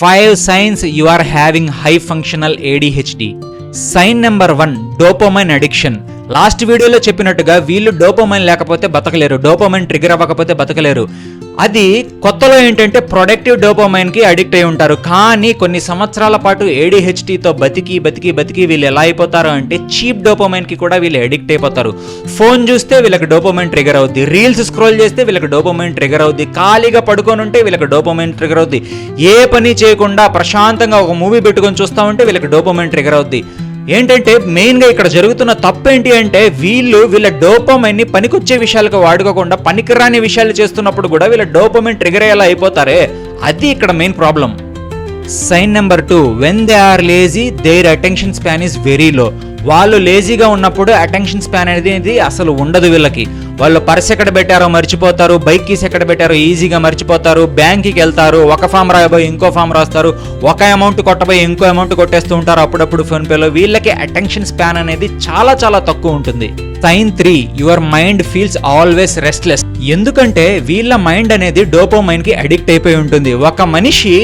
5 signs you are having high functional ADHD. Sign number 1, dopamine addiction. Last వీడియోలో చెప్పినట్టుగా వీళ్ళు dopamine లేకపోతే బతకలేరు, dopamine trigger అవ్వకపోతే బతకలేరు. అది కొత్తలో ఏంటంటే ప్రొడక్టివ్ డోపమైన్కి అడిక్ట్ అయి ఉంటారు. కానీ కొన్ని సంవత్సరాల పాటు ADHDతో బతికి వీళ్ళు ఎలా అయిపోతారు అంటే చీప్ డోపమైన్కి కూడా వీళ్ళు అడిక్ట్ అయిపోతారు. ఫోన్ చూస్తే వీళ్ళకి డోపమైన్ ట్రిగర్ అవుద్ది, రీల్స్ స్క్రోల్ చేస్తే వీళ్ళకి డోపమైన్ ట్రిగర్ అవుద్ది, ఖాళీగా పడుకొని ఉంటే వీళ్ళకి డోపమైన్ ట్రిగర్ అవుద్ది, ఏ పని చేయకుండా ప్రశాంతంగా ఒక మూవీ పెట్టుకొని చూస్తూ ఉంటే వీళ్ళకి డోపమైన్ ట్రిగర్ అవుద్ది. ఏంటంటే మెయిన్గా ఇక్కడ జరుగుతున్న తప్పేంటి అంటే వీళ్ళ డోపమైన్ని పనికొచ్చే విషయాలకు వాడుకోకుండా పనికిరాని విషయాలు చేస్తున్నప్పుడు కూడా వీళ్ళ డోపమైన్ ట్రిగర్ అయ్యేలా అయిపోతారే, అది ఇక్కడ main problem. Sign number 2, when they are lazy their attention span is very low. వాళ్ళు లేజీగా ఉన్నప్పుడు అటెన్షన్ స్పాన్ అనేది అసలు ఉండదు వీళ్ళకి. వాళ్ళు పర్స్ ఎక్కడ పెట్టారో మర్చిపోతారు, బైక్ కీస్ ఎక్కడ పెట్టారో ఈజీగా మర్చిపోతారు, బ్యాంక్కి వెళ్తారు, ఒక ఫామ్ రాయబోయి ఇంకో ఫామ్ రాస్తారు, ఒక అమౌంట్ కొట్టబోయి ఇంకో అమౌంట్ కొట్టేస్తూ ఉంటారు అప్పుడప్పుడు ఫోన్పేలో. వీళ్ళకి అటెన్షన్ స్పాన్ అనేది చాలా చాలా తక్కువ ఉంటుంది. Sign 3, your mind feels always restless. ఎందుకంటే వీళ్ళ మైండ్ అనేది డోపమైన్కి అడిక్ట్ అయిపోయి ఉంటుంది. ఒక మనిషి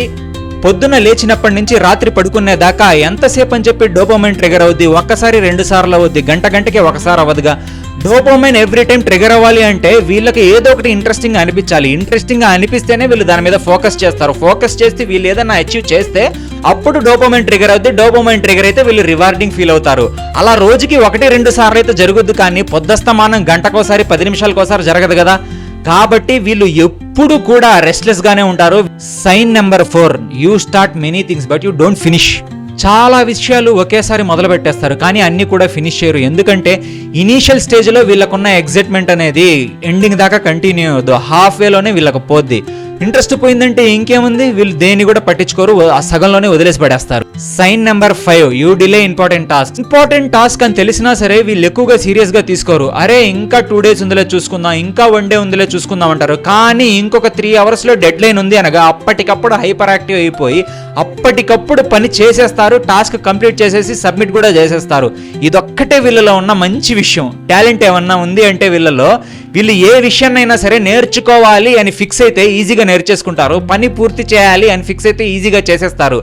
పొద్దున లేచినప్పటి నుంచి రాత్రి పడుకునేదాకా ఎంతసేపు అని చెప్పి డోపమైన్ ట్రిగర్ అవుద్ది, ఒక్కసారి 2 సార్లు అవుద్ది, గంటకి ఒకసారి అవ్వదుగా. డోపమైన్ ఎవ్రీ టైం ట్రిగర్ అవ్వాలి అంటే వీళ్ళకి ఏదో ఒకటి ఇంట్రెస్టింగ్ అనిపించాలి. ఇంట్రెస్టింగ్ అనిపిస్తేనే వీళ్ళు దాని మీద ఫోకస్ చేస్తారు. ఫోకస్ చేస్తే వీళ్ళు ఏదైనా అచీవ్ చేస్తే అప్పుడు డోపమైన్ ట్రిగర్ అవుద్ది. డోపమైన్ ట్రిగర్ అయితే వీళ్ళు రివార్డింగ్ ఫీల్ అవుతారు. అలా రోజుకి 1-2 సార్లు అయితే జరుగుద్ది, కానీ పొద్దస్తమానం గంటకోసారి 10 నిమిషాలకోసారి జరగదు కదా. కాబట్టి వీళ్ళు ఎప్పుడు కూడా రెస్ట్లెస్ గానే ఉంటారు. Sign number 4, you start many things but you don't finish. చాలా విషయాలు ఒకేసారి మొదలు పెట్టేస్తారు కానీ అన్ని కూడా ఫినిష్ చేయరు. ఎందుకంటే ఇనీషియల్ స్టేజ్లో వీళ్ళకున్న ఎగ్జైట్మెంట్ అనేది ఎండింగ్ దాకా కంటిన్యూ అవ్వదు, హాఫ్ వేలోనే వీళ్ళకి పోద్ది. ఇంట్రెస్ట్ పోయిందంటే ఇంకేముంది, వీళ్ళు దేన్ని కూడా పట్టించుకోరు, ఆ సగంలోనే వదిలేసి పడేస్తారు. Sign number 5, you delay important task. Important task అని తెలిసినా సరే వీళ్ళు ఎక్కువగా సీరియస్ గా తీసుకోరు. అరే ఇంకా 2 days ఉందిలే చూసుకుందాం, ఇంకా 1 day ఉందిలే చూసుకుందాం అంటారు. కానీ ఇంకొక 3 hours లో డెడ్ లైన్ ఉంది అనగా అప్పటికప్పుడు హైపర్ యాక్టివ్ అయిపోయి అప్పటికప్పుడు పని చేసేస్తారు, టాస్క్ కంప్లీట్ చేసేసి సబ్మిట్ కూడా చేసేస్తారు. ఇదొక్కటే వీళ్ళలో ఉన్న మంచి విషయం. టాలెంట్ ఏమన్నా ఉంది అంటే వీళ్ళు ఏ విషయాన్నైనా సరే నేర్చుకోవాలి అని ఫిక్స్ అయితే ఈజీగా నేర్చేసుకుంటారు, పని పూర్తి చేయాలి అని ఫిక్స్ అయితే ఈజీగా చేసేస్తారు.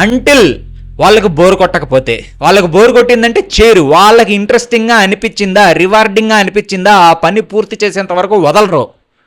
అంటిల్ వాళ్ళకు బోర్ కొట్టకపోతే. వాళ్ళకు బోర్ కొట్టిందంటే చేరు, వాళ్ళకి ఇంట్రెస్టింగ్గా అనిపించిందా, రివార్డింగ్గా అనిపించిందా, ఆ పని పూర్తి చేసేంత వరకు వదలరు.